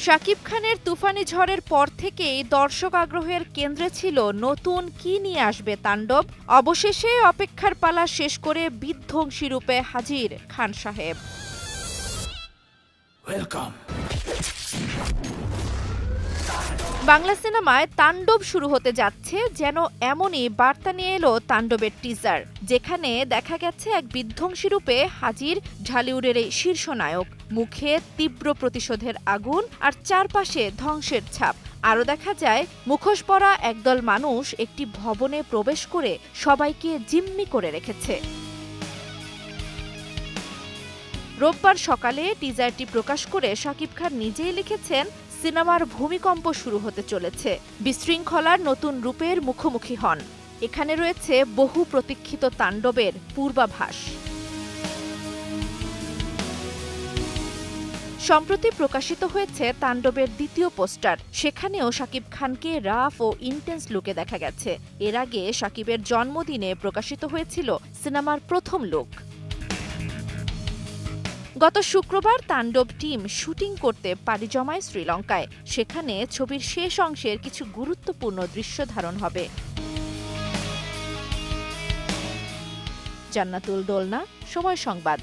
শাকিব খানের তুফানি ঝড়ের পর থেকেই দর্শক আগ্রহের কেন্দ্রে ছিল নতুন কী নিয়ে আসবে তাণ্ডব। অবশেষে অপেক্ষার পালা শেষ করে বিধ্বংসী রূপে হাজির খান সাহেব। বাংলা সিনেমায় তাণ্ডব শুরু হতে যাচ্ছে যেন এমনই বার্তা নিয়ে এলো তাণ্ডবের টিজার, যেখানে দেখা গেছে এক বিধ্বংসী রূপে হাজির ঢালিউডের এই শীর্ষ নায়ক। মুখে তীব্র প্রতিশোধের আগুন আর চারপাশে ধ্বংসের ছাপ। আরও দেখা যায় মুখোশ পরা একদল মানুষ একটি ভবনে প্রবেশ করে সবাইকে জিম্মি করে রেখেছে। রোববার সকালে টিজারটি প্রকাশ করে শাকিব খান নিজেই লিখেছেন, সিনেমার ভূমিকম্প শুরু হতে চলেছে, বিশৃঙ্খলার নতুন রূপের মুখোমুখি হন। এখানে রয়েছে বহু প্রতীক্ষিত তাণ্ডবের পূর্বাভাস। সম্প্রতি প্রকাশিত হয়েছে তাণ্ডবের দ্বিতীয় পোস্টার। সেখানেও শাকিব খানকে রাফ ও ইন্টেন্স লুকে দেখা গেছে। এর আগে শাকিবের জন্মদিনে প্রকাশিত হয়েছিল সিনেমার প্রথম লুক। গত শুক্রবার তাণ্ডব টিম শুটিং করতে পাড়ি জমায় শ্রীলঙ্কায়। সেখানে ছবির শেষ অংশের কিছু গুরুত্বপূর্ণ দৃশ্য ধারণ হবে। জান্নাতুল দোলনা, সময় সংবাদ।